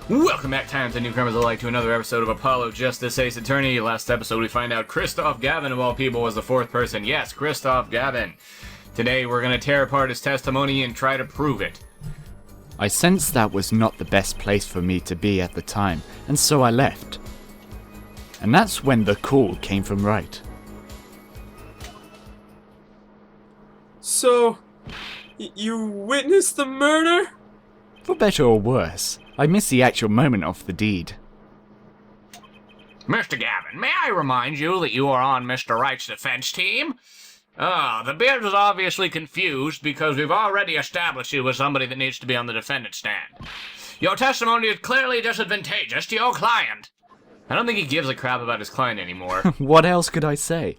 Welcome back, times and newcomers alike, to another episode of Apollo Justice Ace Attorney. Last episode we find out Kristoph Gavin, of all people, was the fourth person. Yes, Kristoph Gavin. Today we're going to tear apart his testimony and try to prove it. I sensed that was not the best place for me to be at the time, and so I left. And that's when the call came from Wright. So, you witnessed the murder? For better or worse, I missed the actual moment of the deed. Mr. Gavin, may I remind you that you are on Mr. Wright's defense team? The beard was obviously confused because we've already established you as somebody that needs to be on the defendant's stand. Your testimony is clearly disadvantageous to your client. I don't think he gives a crap about his client anymore. What else could I say?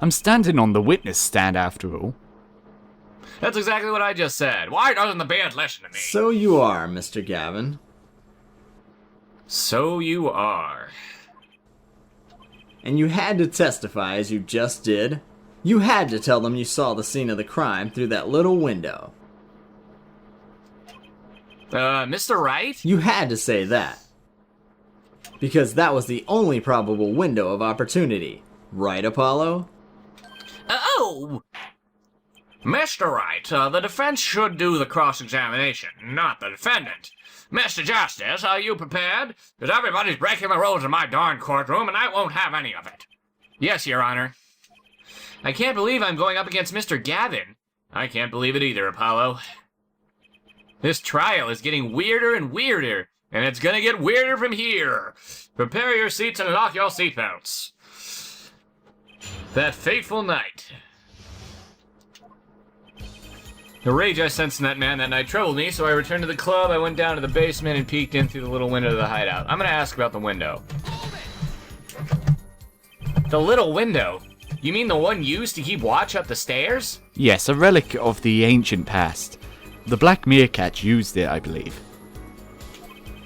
I'm standing on the witness stand after all. That's exactly what I just said. Why doesn't the beard listen to me? So you are, Mr. Gavin. So you are. And you had to testify as you just did. You had to tell them you saw the scene of the crime through that little window. Mr. Wright? You had to say that. Because that was the only probable window of opportunity. Right, Apollo? Oh! Mr. Wright, the defense should do the cross-examination, not the defendant. Mr. Justice, are you prepared? Because everybody's breaking the rules in my darn courtroom, and I won't have any of it. Yes, Your Honor. I can't believe I'm going up against Mr. Gavin. I can't believe it either, Apollo. This trial is getting weirder and weirder, and it's gonna get weirder from here. Prepare your seats and lock your seatbelts. That fateful night. The rage I sensed in that man that night troubled me, so I returned to the club. I went down to the basement and peeked in through the little window of the hideout. I'm gonna ask about the window. The little window? You mean the one used to keep watch up the stairs? Yes, a relic of the ancient past. The Black Meerkat used it, I believe.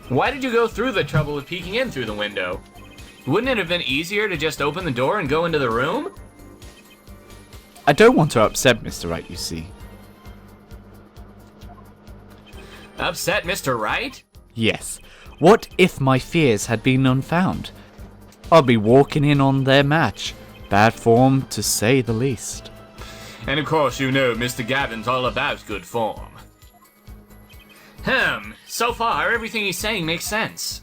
Why did you go through the trouble of peeking in through the window? Wouldn't it have been easier to just open the door and go into the room? I don't want to upset Mr. Wright, you see. Upset Mr. Wright? Yes. What if my fears had been unfound? I'll be walking in on their match. Bad form, to say the least. And of course you know Mr. Gavin's all about good form. So far everything he's saying makes sense.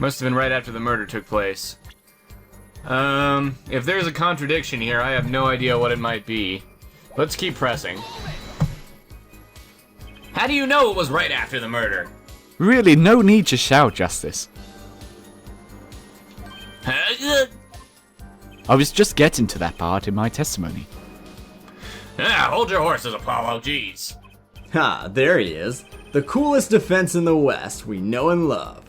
Must have been right after the murder took place. If there's a contradiction here, I have no idea what it might be. Let's keep pressing. How do you know it was right after the murder? Really, no need to shout, Justice. I was just getting to that part in my testimony. Hold your horses, Apollo, jeez. Ha, there he is. The coolest defense in the West we know and love.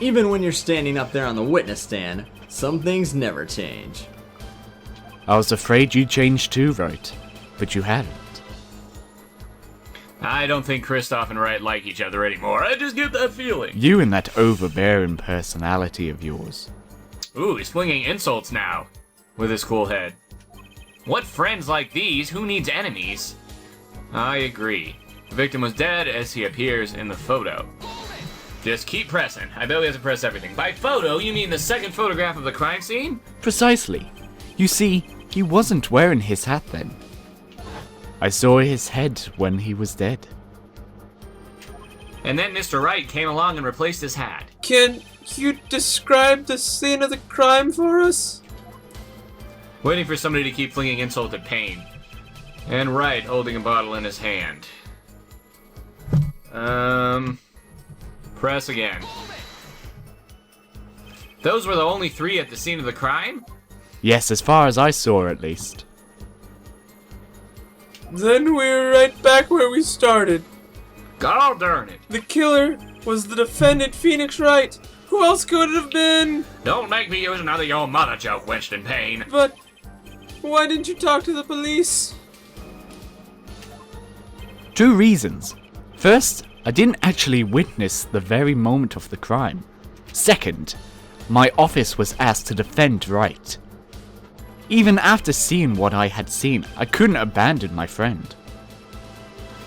Even when you're standing up there on the witness stand, some things never change. I was afraid you'd change too, Wright, but you hadn't. I don't think Kristoph and Wright like each other anymore. I just get that feeling. You and that overbearing personality of yours. Ooh, he's flinging insults now. With his cool head. What friends like these? Who needs enemies? I agree. The victim was dead as he appears in the photo. Just keep pressing. I bet we have to press everything. By photo, you mean the second photograph of the crime scene? Precisely. You see, he wasn't wearing his hat then. I saw his head when he was dead. And then Mr. Wright came along and replaced his hat. Can you describe the scene of the crime for us? Waiting for somebody to keep flinging insult at Payne. And Wright holding a bottle in his hand. Press again. Those were the only three at the scene of the crime? Yes, as far as I saw at least. Then we're right back where we started. God darn it. The killer was the defendant, Phoenix Wright. Who else could it have been? Don't make me use another your mother joke, Winston Payne. But why didn't you talk to the police? 2 reasons. First, I didn't actually witness the very moment of the crime. Second, my office was asked to defend Wright. Even after seeing what I had seen, I couldn't abandon my friend.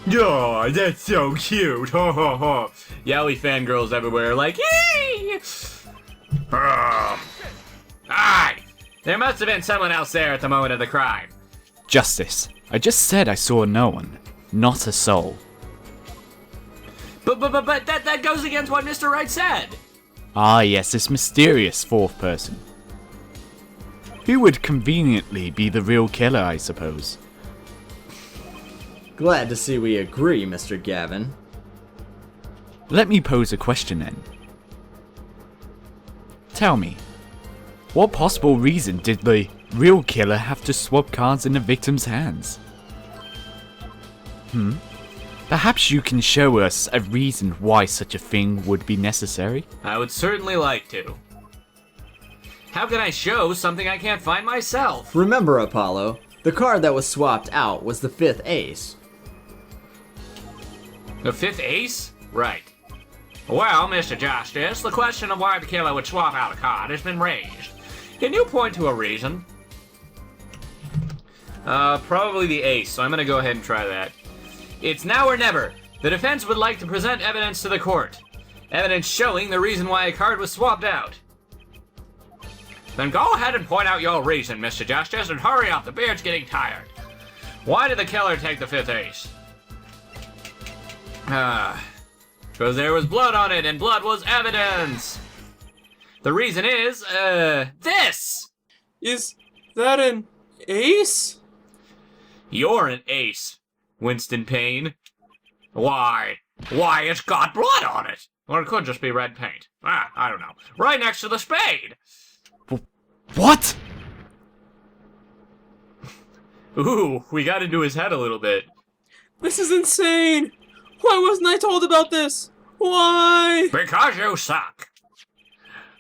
Oh, that's so cute. Ho ho ho. Yaoi fangirls everywhere like, yay! Aye! There must have been someone else there at the moment of the crime. Justice, I just said I saw no one, not a soul. But that goes against what Mr. Wright said. Ah yes, this mysterious fourth person. Who would conveniently be the real killer, I suppose? Glad to see we agree, Mr. Gavin. Let me pose a question then. Tell me, what possible reason did the real killer have to swap cards in the victim's hands? Perhaps you can show us a reason why such a thing would be necessary? I would certainly like to. How can I show something I can't find myself? Remember, Apollo, the card that was swapped out was the 5th ace. The 5th ace? Right. Well, Mr. Justice, the question of why the killer would swap out a card has been raised. Can you point to a reason? Probably the ace, so I'm gonna go ahead and try that. It's now or never. The defense would like to present evidence to the court. Evidence showing the reason why a card was swapped out. Then go ahead and point out your reason, Mr. Justice, and hurry up, the beard's getting tired. Why did the killer take the 5th ace? Because there was blood on it, and blood was evidence! The reason is, this! Is that an ace? You're an ace, Winston Payne. Why? Why, it's got blood on it! Or it could just be red paint. I don't know. Right next to the spade! What? Ooh, we got into his head a little bit. This is insane! Why wasn't I told about this? Why? Because you suck.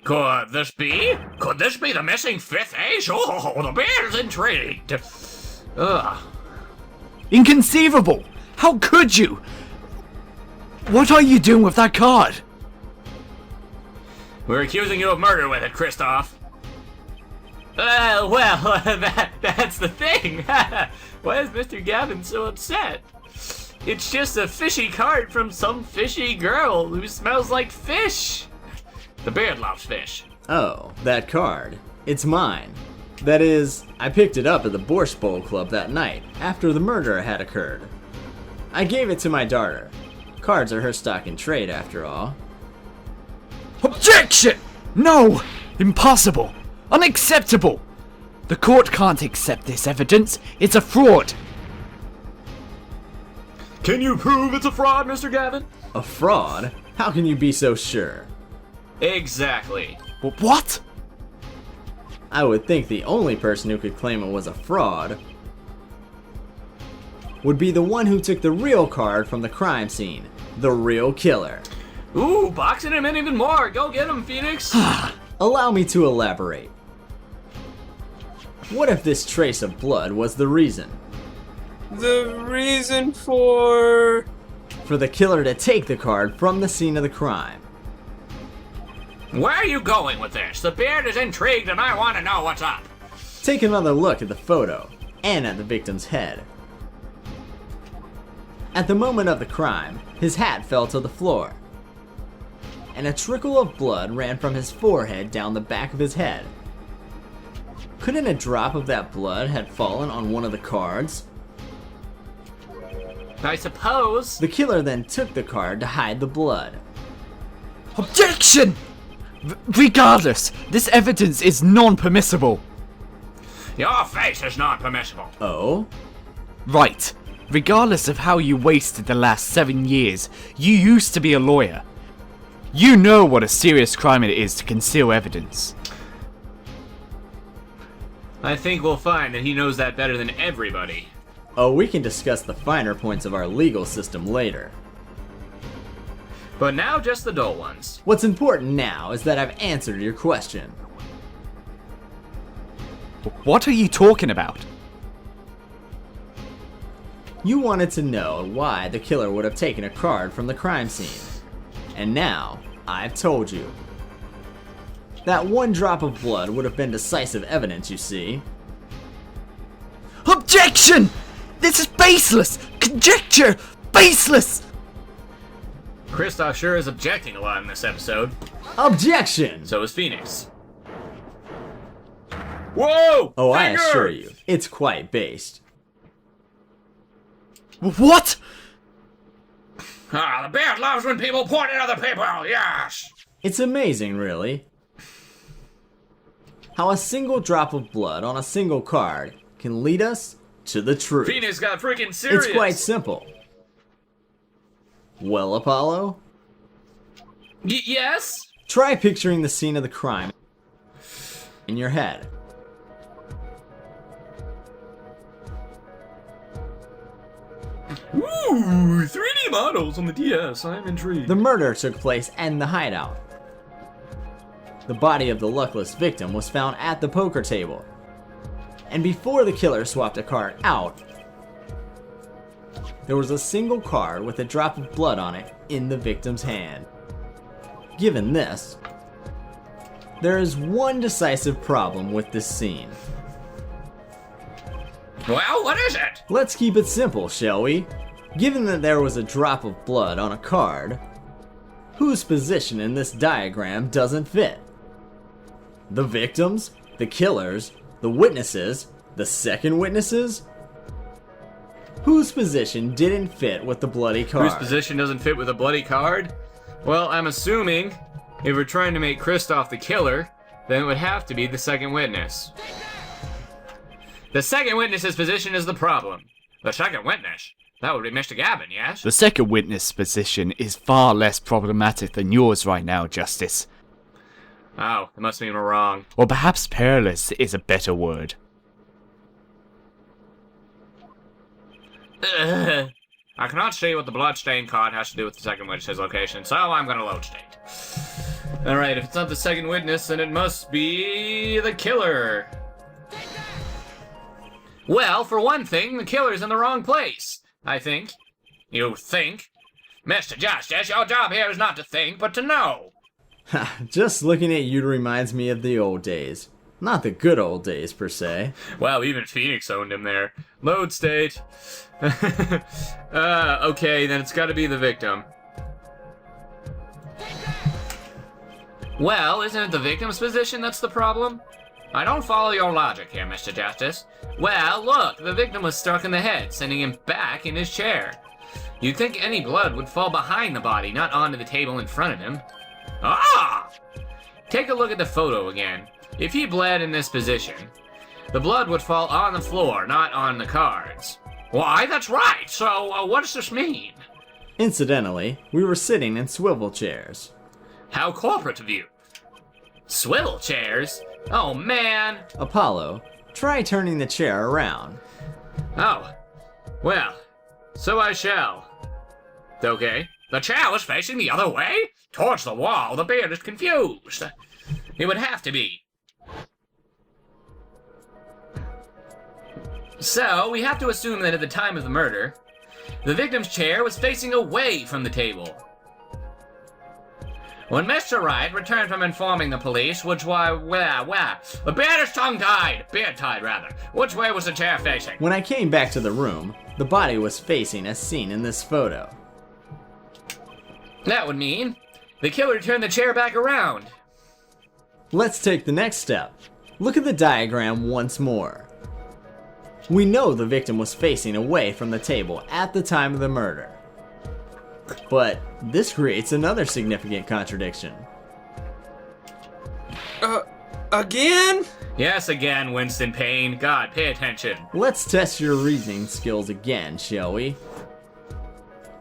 Could this be? Could this be the missing 5th ace? Oh, the beard's intrigued. Ugh. Inconceivable! How could you? What are you doing with that card? We're accusing you of murder with it, Kristoph. Well, that's the thing. Why is Mr. Gavin so upset? It's just a fishy card from some fishy girl who smells like fish. The beard loves fish. Oh, that card. It's mine. That is, I picked it up at the Borscht Bowl Club that night, after the murder had occurred. I gave it to my daughter. Cards are her stock in trade, after all. Objection! No! Impossible! Unacceptable! The court can't accept this evidence. It's a fraud. Can you prove it's a fraud, Mr. Gavin? A fraud? How can you be so sure? Exactly. What? I would think the only person who could claim it was a fraud would be the one who took the real card from the crime scene. The real killer. Ooh, boxing him in even more. Go get him, Phoenix. Allow me to elaborate. What if this trace of blood was the reason? The reason for the killer to take the card from the scene of the crime. Where are you going with this? The beard is intrigued and I want to know what's up. Take another look at the photo, and at the victim's head. At the moment of the crime, his hat fell to the floor, and a trickle of blood ran from his forehead down the back of his head. Couldn't a drop of that blood have fallen on one of the cards? I suppose. The killer then took the card to hide the blood. Objection! Regardless, this evidence is non-permissible. Your face is not permissible. Oh? Right. Regardless of how you wasted the last 7 years, you used to be a lawyer. You know what a serious crime it is to conceal evidence. I think we'll find that he knows that better than everybody. Oh, we can discuss the finer points of our legal system later. But now just the dull ones. What's important now is that I've answered your question. What are you talking about? You wanted to know why the killer would have taken a card from the crime scene. And now, I've told you. That one drop of blood would have been decisive evidence, you see. Objection! This is baseless! Conjecture! faceless! Kristoph sure is objecting a lot in this episode. Objection! So is Phoenix. Whoa! Oh, I Finger! assure you, it's quite based. What? Ah, the beard loves when people point at other people, yes! It's amazing, really. How a single drop of blood on a single card can lead us to the truth. Phoenix got freaking serious! It's quite simple. Well, Apollo? Yes? Try picturing the scene of the crime in your head. Ooh, 3D models on the DS, I'm intrigued. The murder took place in the hideout. The body of the luckless victim was found at the poker table. And before the killer swapped a card out, there was a single card with a drop of blood on it in the victim's hand. Given this, there is one decisive problem with this scene. Well, what is it? Let's keep it simple, shall we? Given that there was a drop of blood on a card, whose position in this diagram doesn't fit? The victims? The killers? The witnesses? The second witnesses? Whose position didn't fit with the bloody card? Whose position doesn't fit with a bloody card? Well, I'm assuming if we're trying to make Kristoph the killer, then it would have to be the second witness. The second witness's position is the problem. The second witness? That would be Mr. Gavin, yes? The second witness position is far less problematic than yours right now, Justice. Oh, it must mean we're wrong. Or perhaps perilous is a better word. Ugh. I cannot see what the bloodstained card has to do with the second witness's location, so I'm gonna load state. Alright, if it's not the second witness, then it must be the killer. Well, for one thing, the killer's in the wrong place, I think. You think? Mr. Justice, your job here is not to think, but to know. Just looking at you reminds me of the old days. Not the good old days, per se. Wow, even Phoenix owned him there. Load state. Okay, then it's gotta be the victim. Well, isn't it the victim's position that's the problem? I don't follow your logic here, Mr. Justice. Well, look, the victim was struck in the head, sending him back in his chair. You'd think any blood would fall behind the body, not onto the table in front of him. Ah! Take a look at the photo again. If he bled in this position, the blood would fall on the floor, not on the cards. Why, that's right. So, what does this mean? Incidentally, we were sitting in swivel chairs. How corporate of you. Swivel chairs? Oh, man. Apollo, try turning the chair around. Oh, well, so I shall. Okay. The chair was facing the other way? Towards the wall, the beard is confused. It would have to be. So, we have to assume that at the time of the murder, the victim's chair was facing away from the table. When Mr. Wright returned from informing the police, the beard is tongue-tied! Beard-tied, rather. Which way was the chair facing? When I came back to the room, the body was facing as seen in this photo. That would mean the killer turned the chair back around. Let's take the next step. Look at the diagram once more. We know the victim was facing away from the table at the time of the murder. But this creates another significant contradiction. Again? Yes, again, Winston Payne. God, pay attention. Let's test your reasoning skills again, shall we?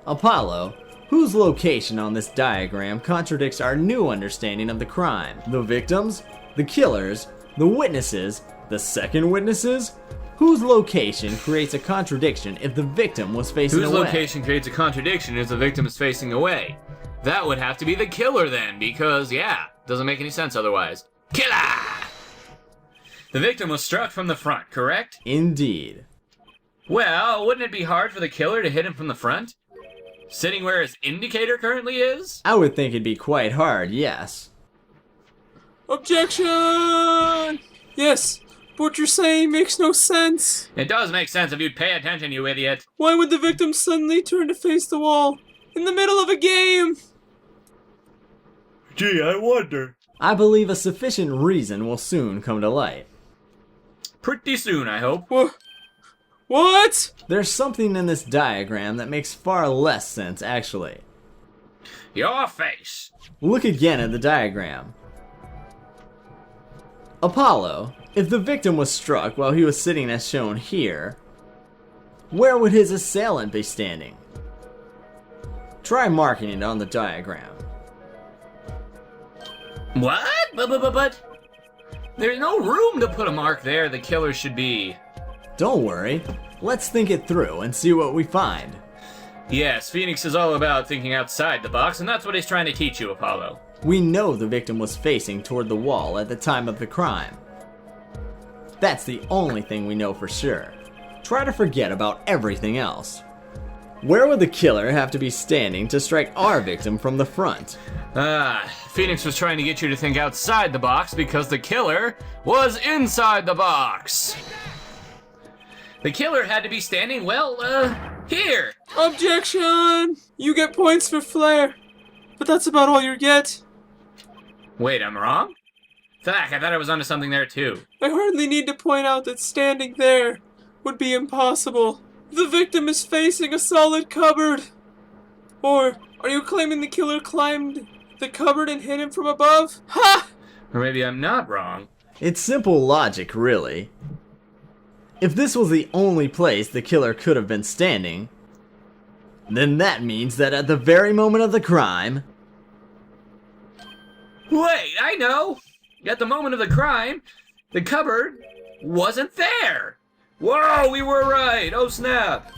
Apollo, whose location on this diagram contradicts our new understanding of the crime? The victims? The killers? The witnesses? The second witnesses? Whose location creates a contradiction if the victim was facing Whose away? location creates a contradiction if the victim is facing away? That would have to be the killer then, because, yeah, doesn't make any sense otherwise. Killer! The victim was struck from the front, correct? Indeed. Well, wouldn't it be hard for the killer to hit him from the front? Sitting where his indicator currently is? I would think it'd be quite hard, yes. Objection! Yes, What you're saying makes no sense. It does make sense if you'd pay attention, you idiot. Why would the victim suddenly turn to face the wall in the middle of a game? Gee, I wonder. I believe a sufficient reason will soon come to light. Pretty soon, I hope. What? There's something in this diagram that makes far less sense, actually. Your face. Look again at the diagram. Apollo, if the victim was struck while he was sitting as shown here, where would his assailant be standing? Try marking it on the diagram. What? But there's no room to put a mark there. The killer should be. Don't worry, let's think it through and see what we find. Yes, Phoenix is all about thinking outside the box, and that's what he's trying to teach you, Apollo. We know the victim was facing toward the wall at the time of the crime. That's the only thing we know for sure. Try to forget about everything else. Where would the killer have to be standing to strike our victim from the front? Phoenix was trying to get you to think outside the box because the killer was inside the box. The killer had to be standing, well, here. Objection! You get points for flair, but that's about all you get. Wait, I'm wrong? Fuck, I thought I was onto something there too. I hardly need to point out that standing there would be impossible. The victim is facing a solid cupboard. Or are you claiming the killer climbed the cupboard and hit him from above? Ha! Or maybe I'm not wrong. It's simple logic, really. If this was the only place the killer could have been standing, then that means that at the very moment of the crime... Wait, I know! At the moment of the crime, the cupboard wasn't there! Whoa, we were right! Oh snap!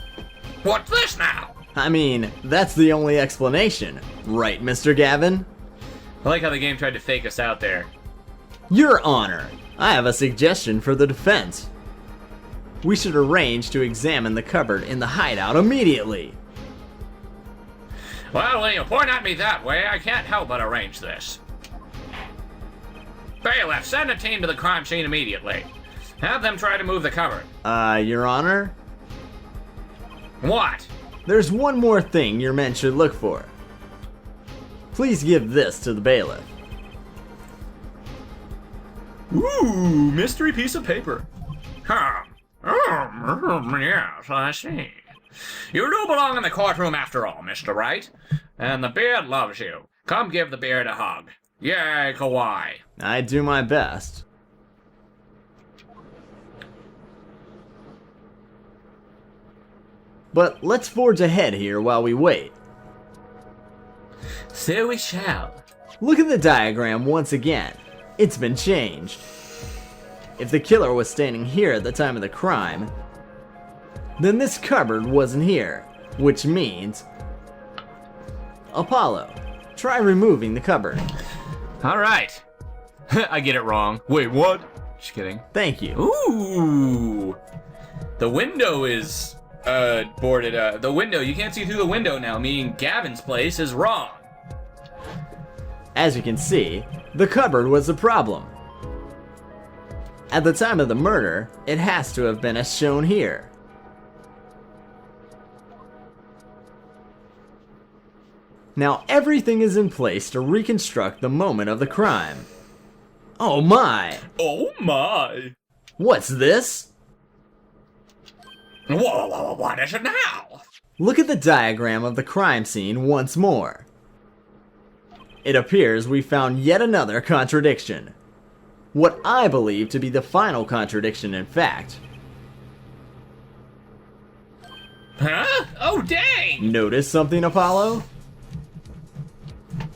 What's this now? I mean, that's the only explanation, right, Mr. Gavin? I like how the game tried to fake us out there. Your Honor, I have a suggestion for the defense. We should arrange to examine the cupboard in the hideout immediately. Well, when you point at me that way, I can't help but arrange this. Bailiff, send a team to the crime scene immediately. Have them try to move the cupboard. Your Honor? What? There's one more thing your men should look for. Please give this to the bailiff. Ooh, mystery piece of paper. Yes, I see. You do belong in the courtroom after all, Mr. Wright. And the beard loves you. Come give the beard a hug. Yay, kawaii. I do my best. But let's forge ahead here while we wait. So we shall. Look at the diagram once again. It's been changed. If the killer was standing here at the time of the crime, then this cupboard wasn't here, which means... Apollo, try removing the cupboard. Alright. I get it wrong. Wait, what? Just kidding. Thank you. Ooh. The window is, boarded. The window, you can't see through the window now, meaning Gavin's place is wrong. As you can see, the cupboard was the problem. At the time of the murder, it has to have been as shown here. Now everything is in place to reconstruct the moment of the crime. Oh my! Oh my! What's this? Whoa, what is it now? Look at the diagram of the crime scene once more. It appears we found yet another contradiction. What I believe to be the final contradiction, in fact. Huh? Oh, dang! Notice something, Apollo?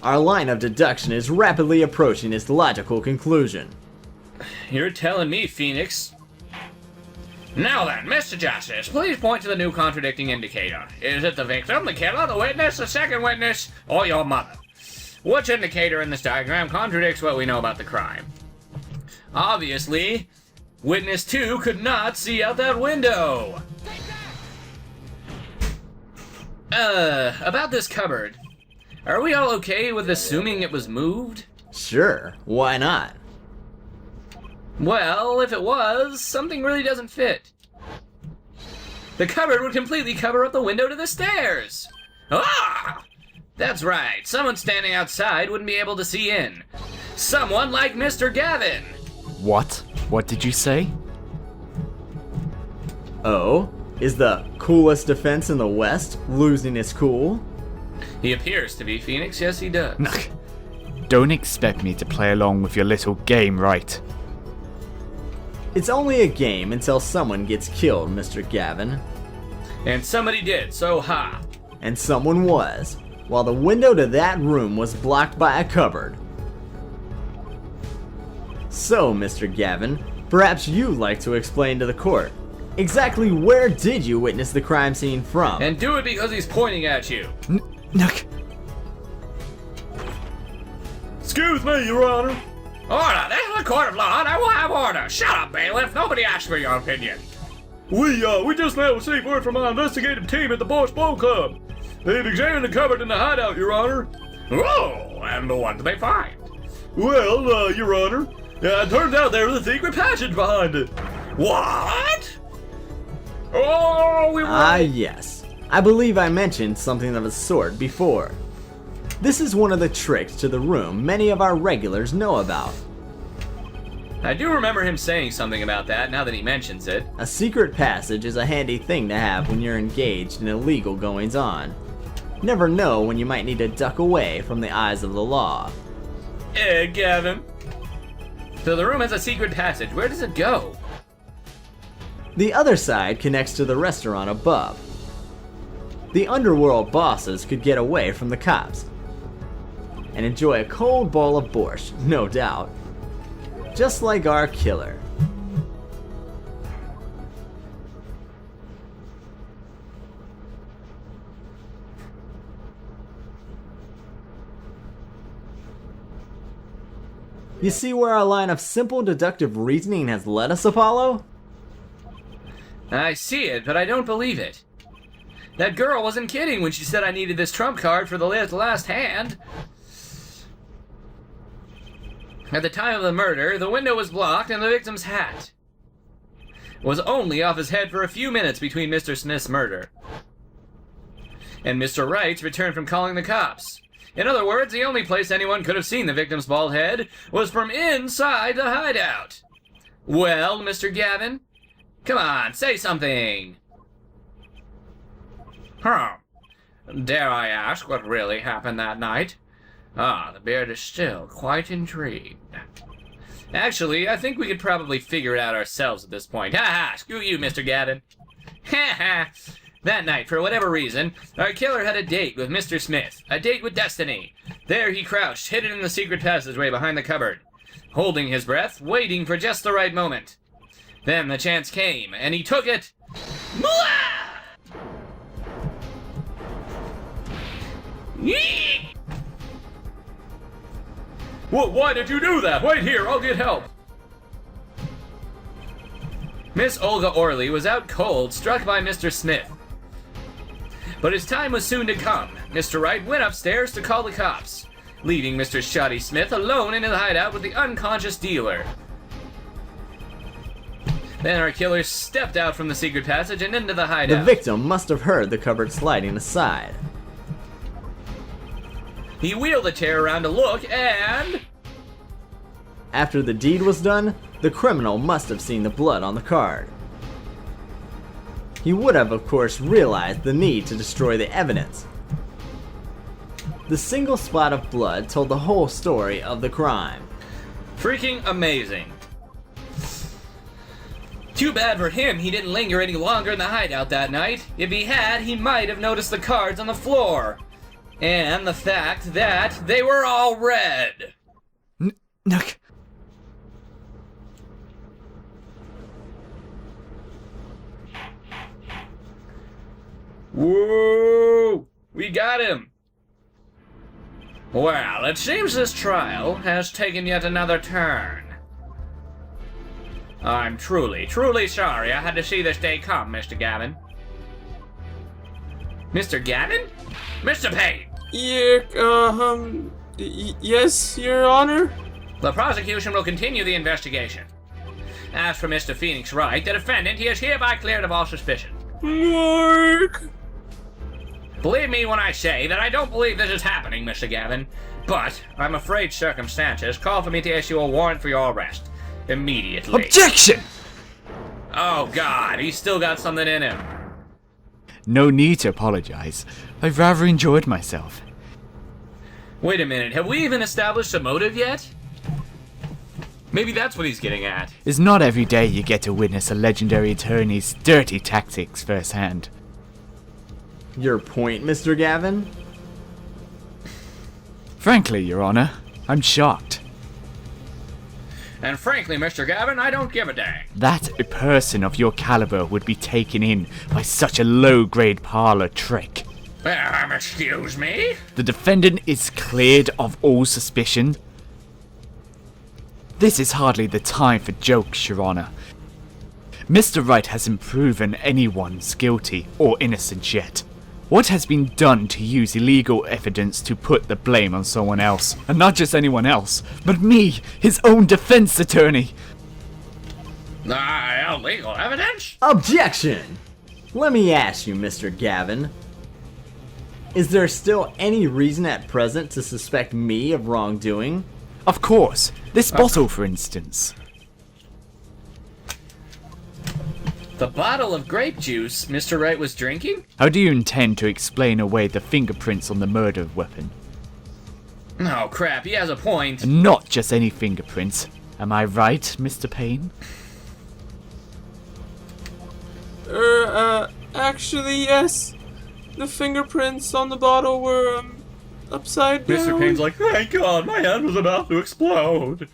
Our line of deduction is rapidly approaching its logical conclusion. You're telling me, Phoenix. Now then, Mr. Justice, please point to the new contradicting indicator. Is it the victim, the killer, the witness, the second witness, or your mother? Which indicator in this diagram contradicts what we know about the crime? Obviously, witness 2 could not see out that window. About this cupboard. Are we all okay with assuming it was moved? Sure, why not? Well, if it was, something really doesn't fit. The cupboard would completely cover up the window to the stairs. Ah! That's right, someone standing outside wouldn't be able to see in. Someone like Mr. Gavin. What? What did you say? Oh? Is the coolest defense in the West losing his cool? He appears to be, Phoenix. Yes, he does. Don't expect me to play along with your little game, Wright? It's only a game until someone gets killed, Mr. Gavin. And somebody did, so ha. And someone was, while the window to that room was blocked by a cupboard. So, Mr. Gavin, perhaps you'd like to explain to the court, exactly where did you witness the crime scene from? And do it because he's pointing at you. Nook. Excuse me, Your Honor. Order! This is a court of law, and I will have order. Shut up, bailiff. Nobody asked for your opinion. We just now received word from our investigative team at the Boys Bowl Club. They've examined the cupboard in the hideout, Your Honor. Oh, and what did they find? Well, Your Honor, it turns out there was a secret passage behind it. What? Oh, we were... Ah, yes. I believe I mentioned something of the sort before. This is one of the tricks to the room many of our regulars know about. I do remember him saying something about that now that he mentions it. A secret passage is a handy thing to have when you're engaged in illegal goings-on. Never know when you might need to duck away from the eyes of the law. Gavin. So the room has a secret passage. Where does it go? The other side connects to the restaurant above. The underworld bosses could get away from the cops and enjoy a cold bowl of borscht, no doubt. Just like our killer. You see where our line of simple deductive reasoning has led us, Apollo? I see it, but I don't believe it. That girl wasn't kidding when she said I needed this trump card for the last hand. At the time of the murder, the window was blocked and the victim's hat was only off his head for a few minutes between Mr. Smith's murder and Mr. Wright's return from calling the cops. In other words, the only place anyone could have seen the victim's bald head was from inside the hideout. Well, Mr. Gavin, come on, say something. Dare I ask what really happened that night? Ah, the beard is still quite intrigued. Actually, I think we could probably figure it out ourselves at this point. Ha ha! Screw you, Mr. Gavin. Ha ha! That night, for whatever reason, our killer had a date with Mr. Smith. A date with destiny. There he crouched, hidden in the secret passageway behind the cupboard, holding his breath, waiting for just the right moment. Then the chance came, and he took it. Why did you do that? Wait here, I'll get help. Miss Olga Orley was out cold, struck by Mr. Smith. But his time was soon to come. Mr. Wright went upstairs to call the cops, leaving Mr. Shoddy Smith alone in his hideout with the unconscious dealer. Then our killer stepped out from the secret passage and into the hideout. The victim must have heard the cupboard sliding aside. He wheeled the chair around to look and... After the deed was done, the criminal must have seen the blood on the card. He would have, of course, realized the need to destroy the evidence. The single spot of blood told the whole story of the crime. Freaking amazing. Too bad for him he didn't linger any longer in the hideout that night. If he had, he might have noticed the cards on the floor. And the fact that they were all red. Nook. Whoa! We got him! Well, it seems this trial has taken yet another turn. I'm truly sorry I had to see this day come, Mr. Gavin. Mr. Gavin? Mr. Payne! Yes, Your Honor? The prosecution will continue the investigation. As for Mr. Phoenix Wright, the defendant, he is hereby cleared of all suspicion. Mark! Believe me when I say that I don't believe this is happening, Mr. Gavin. But I'm afraid circumstances call for me to issue a warrant for your arrest. Immediately. Objection! Oh God, he's still got something in him. No need to apologize. I've rather enjoyed myself. Wait a minute, have we even established a motive yet? Maybe that's what he's getting at. It's not every day you get to witness a legendary attorney's dirty tactics firsthand. Your point, Mr. Gavin? Frankly, Your Honor, I'm shocked. And frankly, Mr. Gavin, I don't give a dang. That a person of your caliber would be taken in by such a low-grade parlor trick. Excuse me? The defendant is cleared of all suspicion. This is hardly the time for jokes, Your Honor. Mr. Wright hasn't proven anyone's guilty or innocent yet. What has been done to use illegal evidence to put the blame on someone else? And not just anyone else, but me, his own defense attorney. Illegal evidence? Objection! Let me ask you, Mr. Gavin. Is there still any reason at present to suspect me of wrongdoing? Of course. This bottle, for instance. The bottle of grape juice Mr. Wright was drinking? How do you intend to explain away the fingerprints on the murder weapon? Oh crap, he has a point. And not just any fingerprints. Am I right, Mr. Payne? Actually, yes. The fingerprints on the bottle were, upside down. Mr. Payne's like, thank God, my head was about to explode.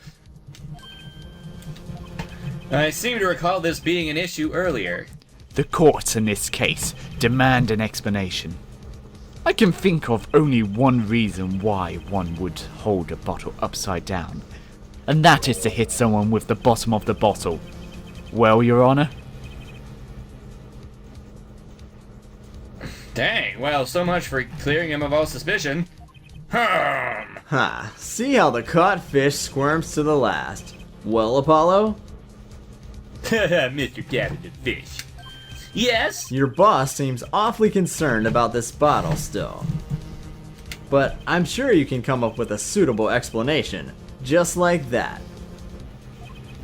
I seem to recall this being an issue earlier. The courts in this case demand an explanation. I can think of only one reason why one would hold a bottle upside down, and that is to hit someone with the bottom of the bottle. Well, Your Honor? Dang, well, so much for clearing him of all suspicion. Ha, see how the caught fish squirms to the last. Well, Apollo? Mr. Gavin the fish. Yes? Your boss seems awfully concerned about this bottle still. But I'm sure you can come up with a suitable explanation, just like that.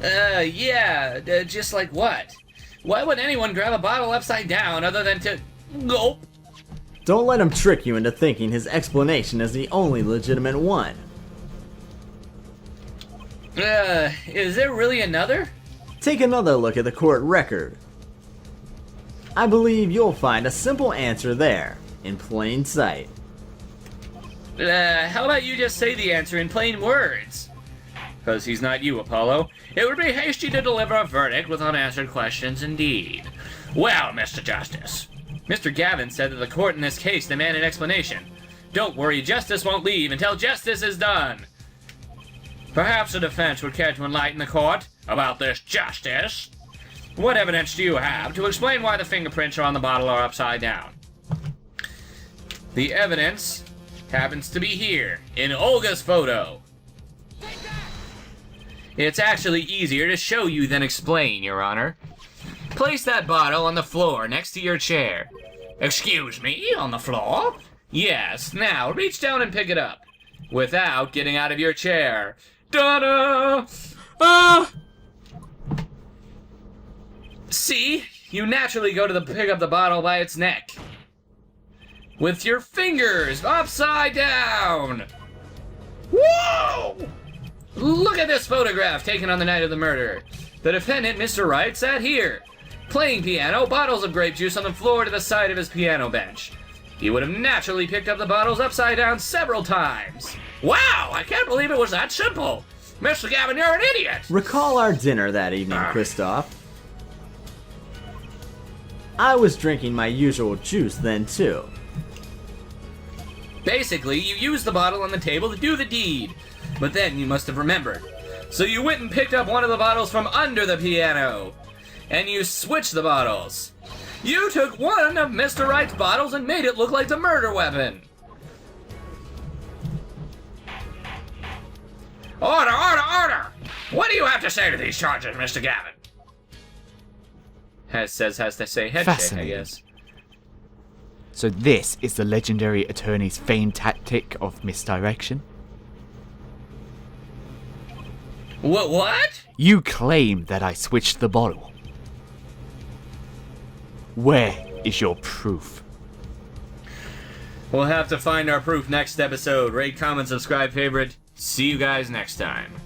Yeah, just like what? Why would anyone grab a bottle upside down other than to gulp? Don't let him trick you into thinking his explanation is the only legitimate one. Is there really another? Take another look at the court record. I believe you'll find a simple answer there, in plain sight. How about you just say the answer in plain words? Because he's not you, Apollo. It would be hasty to deliver a verdict with unanswered questions indeed. Well, Mr. Justice, Mr. Gavin said that the court in this case demanded an explanation. Don't worry, justice won't leave until justice is done. Perhaps the defense would care to enlighten the court about this justice. What evidence do you have to explain why the fingerprints on the bottle are upside down? The evidence happens to be here, in Olga's photo. It's actually easier to show you than explain, Your Honor. Place that bottle on the floor next to your chair. Excuse me, on the floor? Yes, now reach down and pick it up. Without getting out of your chair. Ta-da! Ah! See? You naturally go to pick up the bottle by its neck. With your fingers upside down! Whoa! Look at this photograph taken on the night of the murder. The defendant, Mr. Wright, sat here, playing piano, bottles of grape juice on the floor to the side of his piano bench. He would have naturally picked up the bottles upside down several times. Wow, I can't believe it was that simple. Mr. Gavin, you're an idiot. Recall our dinner that evening, Kristoph. I was drinking my usual juice then too. Basically, you used the bottle on the table to do the deed. But then you must have remembered. So you went and picked up one of the bottles from under the piano. And you switched the bottles. You took one of Mr. Wright's bottles and made it look like the murder weapon. Order, order, order! What do you have to say to these charges, Mr. Gavin? has to say head shake, I Fascinating. guess. So this is the legendary attorney's feigned tactic of misdirection? What? You claim that I switched the bottle. Where is your proof? We'll have to find our proof next episode. Rate, comment, subscribe, favorite. See you guys next time.